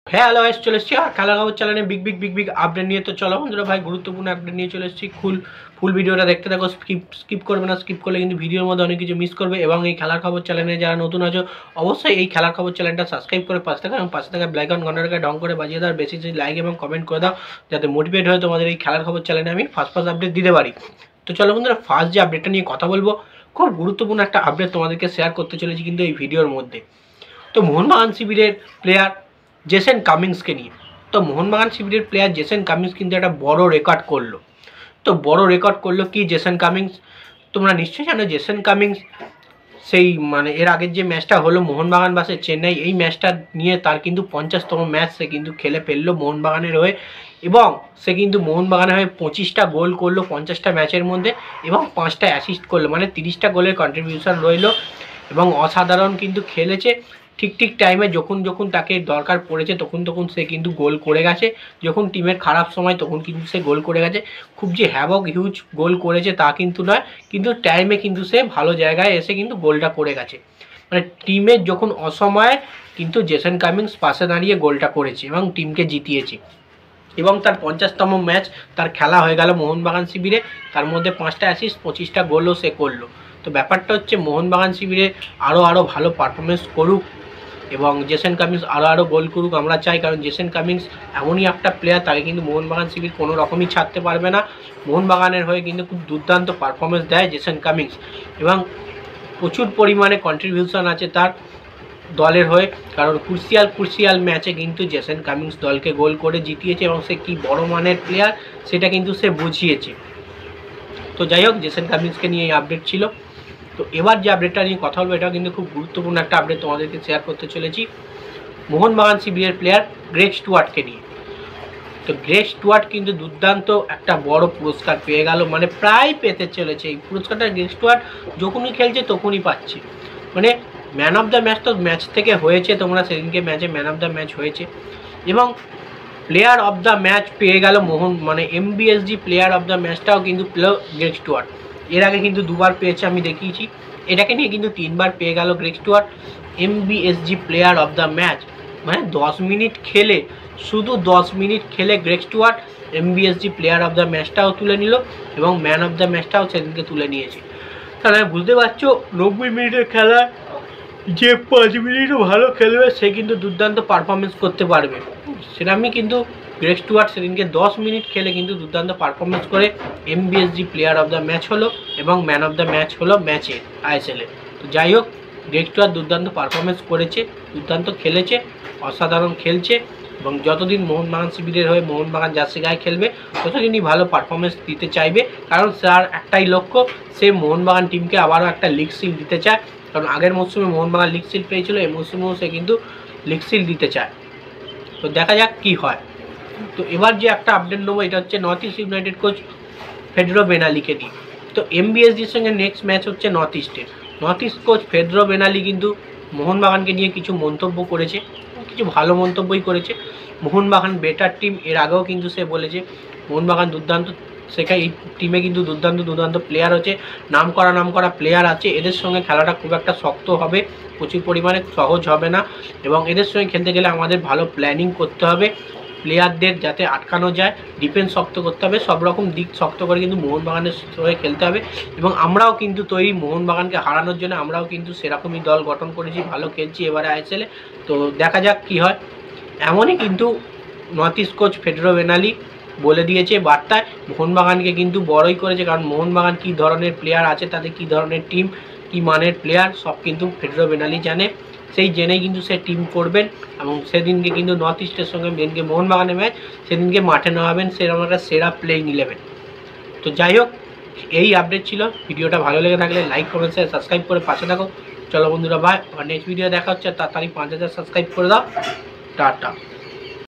হ্যাঁ hello guys, চলে এসেছি আর খেলার খবর চ্যানেলে বিগ আপডেট নিয়ে। তো চলো বন্ধুরা ভাই, গুরুত্বপূর্ণ আপডেট নিয়ে চলে এসেছি। ফুল ভিডিওটা দেখতে থাকো, স্কিপ করবে না। স্কিপ করলে কিন্তু ভিডিওর মধ্যে অনেক কিছু মিস করবে। এবং এই খেলার খবর চ্যানেলে যারা নতুন আছো, অবশ্যই এই খেলার খবর চ্যানেলটা সাবস্ক্রাইব করে পাশে থাকা এবং পাশে থাকা ব্ল্যাক অন ঘন্টাটাকে ডং করে বাজিয়ে দাও। বেশি লাইক এবং কমেন্ট করে দাও, যাতে মোটিভেট হয়ে তোমাদের এই খেলার খবর চ্যানেলে আমি ফার্স্ট আপডেট দিতে পারি। তো চলো বন্ধুরা, ফার্স্ট যে আপডেটটা নিয়ে কথা বলবো, খুব গুরুত্বপূর্ণ একটা আপডেট তোমাদেরকে শেয়ার করতে চলেছি কিন্তু এই ভিডিওর মধ্যে। তো মোহনবাগান শিবিরের প্লেয়ার জেসন কামিংসকে নিয়ে। তো মোহনবাগান শিবিরের প্লেয়ার জেসন কামিংস কিন্তু একটা বড় রেকর্ড করলো। তো বড় রেকর্ড করলো কি জেসন কামিংস? তোমরা নিশ্চয়ই জানো জেসন কামিংস সেই এর আগের যে ম্যাচটা হলো মোহনবাগান ভার্সেস চেন্নাই, এই ম্যাচটা নিয়ে তার কিন্তু 50তম ম্যাচ সে কিন্তু খেলে ফেললো মোহনবাগানের হয়ে। এবং সে কিন্তু মোহনবাগানের হয়ে 25টা গোল করলো 50টা ম্যাচের মধ্যে, এবং 5টা অ্যাসিস্ট করলো, 30টা গোলের কন্ট্রিবিউশন রইলো। এবং অসাধারণ কিন্তু খেলেছে। ঠিক টাইমে যখন তাকে দরকার পড়েছে তখন সে কিন্তু গোল করে গেছে। যখন টিমের খারাপ সময় তখন কিন্তু সে গোল করে গেছে। খুব যে হিউজ গোল করেছে তা কিন্তু নয়, কিন্তু টাইমে কিন্তু সে ভালো জায়গায় এসে কিন্তু গোলটা করে গেছে। টিমের যখন অসময়ে কিন্তু জেসন কামিংস পাশে দাঁড়িয়ে গোলটা করেছে এবং টিমকে জিতিয়েছে। এবং তার 50তম ম্যাচ তার খেলা হয়ে গেল মোহনবাগান শিবিরে। তার মধ্যে 5টা অ্যাসিস্ট 25টা গোলও সে করলো। তো ব্যাপারটা হচ্ছে মোহনবাগান শিবিরে আরও ভালো পারফরমেন্স করুক এবং জেসন কামিংস আরও গোল করুক আমরা চাই। কারণ জেসন কামিংস এমনই একটা প্লেয়ার, তাকে কিন্তু মোহনবাগান শিবির কোনো রকমই ছাড়তে পারবে না। মোহনবাগানের হয়ে কিন্তু খুব দুর্দান্ত পারফরমেন্স দেয় জেসন কামিংস, এবং প্রচুর পরিমাণে কন্ট্রিবিউশন আছে তার দলের হয়ে। কারণ ক্রুশিয়াল ম্যাচে কিন্তু জেসন কামিংস দলকে গোল করে জিতিয়েছে, এবং সে কী বড় মানের প্লেয়ার সেটা কিন্তু সে বুঝিয়েছে। তো যাই হোক, জেসন কামিংসকে নিয়ে এই আপডেট ছিল। তো এবার যে আপডেটটা নিয়ে কথা বলবো, এটাও কিন্তু খুব গুরুত্বপূর্ণ একটা আপডেট তোমাদেরকে শেয়ার করতে চলেছি মোহনবাগান শিবিরের প্লেয়ার গ্রেগ স্টুয়ার্টকে নিয়ে। তো গ্রেগ স্টুয়ার্ট কিন্তু দুর্দান্ত একটা বড় পুরস্কার পেয়ে গেল, প্রায় পেতে চলেছে এই পুরস্কারটা। গ্রেগ স্টুয়ার্ট যখনই খেলছে তখনই পাচ্ছে। ম্যান অফ দ্য ম্যাচ তো ম্যাচ থেকে হয়েছে, তোমরা সেদিনকে ম্যাচে ম্যান অফ দ্য ম্যাচ হয়েছে। এবং প্লেয়ার অফ দ্য ম্যাচ পেয়ে গেল এমবিএসজি প্লেয়ার অফ দ্য ম্যাচটাও কিন্তু পেল গ্রেগ স্টুয়ার্ট। এর আগে কিন্তু দুবার পেয়েছে, আমি দেখিয়েছি। এটাকে নিয়ে কিন্তু 3বার পেয়ে গেল Greg Stuart MBSG player of the match. 10 minute খেলে, শুধু 10 মিনিট খেলে Greg Stuart MBSG player of the ম্যাচটাও তুলে নিল এবং ম্যান অফ দ্য ম্যাচটাও সেদিনকে তুলে নিয়েছে। তাহলে বুঝতে পারছো, 90 মিনিটের খেলা যে 5 মিনিটও ভালো খেলবে সে কিন্তু দুর্দান্ত পারফরমেন্স করতে পারবে। সেরকমই কিন্তু গ্রেগ স্টুয়ার্ট সেদিনকে 10 মিনিট খেলে কিন্তু দুর্দান্ত পারফরমেন্স করে MBSG player of the match হলো এবং ম্যান অফ দ্য ম্যাচ হলো ম্যাচে আইএসএলে। তো যাই হোক, গ্রেগ স্টুয়ার্ট দুর্দান্ত পারফরমেন্স করেছে, দুর্দান্ত খেলেছে, অসাধারণ খেলছে। এবং যতদিন মোহনবাগান শিবিরের হয়ে মোহনবাগান জার্সি গায়ে খেলবে ততদিনই ভালো পারফরমেন্স দিতে চাইবে। কারণ তার একটাই লক্ষ্য, সে মোহনবাগান টিমকে আবারও একটা লিগ সিল দিতে চায়। কারণ আগের মরশুমে মোহনবাগান লিগ সিল পেয়েছিল, এই মরশুমেও সে কিন্তু লিগ সিল দিতে চায়। তো দেখা যাক কি হয়। তো এবার যে একটা আপডেট নেবো, এটা হচ্ছে নর্থ ইস্ট ইউনাইটেড কোচ ফেডরো বেনালিকে নিয়ে। তো এমবিএসজির সঙ্গে নেক্সট ম্যাচ হচ্ছে নর্থ ইস্টের। নর্থ ইস্ট কোচ ফেডরো বেনালি কিন্তু মোহনবাগানকে নিয়ে কিছু মন্তব্য করেছে, কিছু ভালো মন্তব্যই করেছে। মোহনবাগান বেটার টিম, এর আগেও কিন্তু সে বলেছে মোহনবাগান দুর্দান্ত শেখায়। এই টিমে কিন্তু দুর্দান্ত প্লেয়ার হচ্ছে, নাম করা প্লেয়ার আছে। এদের সঙ্গে খেলাটা খুব একটা শক্ত হবে, প্রচুর পরিমাণে সহজ হবে না। এবং এদের সঙ্গে খেলতে গেলে আমাদের ভালো প্ল্যানিং করতে হবে, প্লেয়ারদের যাতে আটকানো যায়, ডিফেন্স শক্ত করতে হবে, সব রকম দিক শক্ত করে কিন্তু মোহনবাগানের হয়ে খেলতে হবে। এবং আমরাও কিন্তু তৈরি মোহনবাগানকে হারানোর জন্য, আমরাও কিন্তু সেরকমই দল গঠন করেছি, ভালো খেলছি এবারে আইএসএলে। তো দেখা যাক কি হয়। এমনই কিন্তু নর্থ ইস্ট কোচ ফেডরো বেনালি বলে দিয়েছে বার্তায়, মোহনবাগানকে কিন্তু বড়ই করেছে। কারণ মোহনবাগান কী ধরনের প্লেয়ার আছে, তাদের কী ধরনের টিম, কী মানের প্লেয়ার, সব কিন্তু ফেডরো বেনালি জানে। সেই জেনেই কিন্তু সে টিম করবেন। এবং সেদিনকে কিন্তু নর্থ ইস্টের সঙ্গে যেদিনকে মোহনবাগানের ম্যাচ, সেদিনকে মাঠে নামাবেন সেরকম একটা সেরা প্লেইং 11। তো যাই হোক, এই আপডেট ছিল। ভিডিওটা ভালো লেগে থাকলে লাইক কমেন্ট শেয়ার সাবস্ক্রাইব করে পাশে থাকো। চলো বন্ধুরা, বাই। আর নেক্সট ভিডিও দেখা হচ্ছে, তাড়াতাড়ি 5000 সাবস্ক্রাইব করে দাও। টাটা।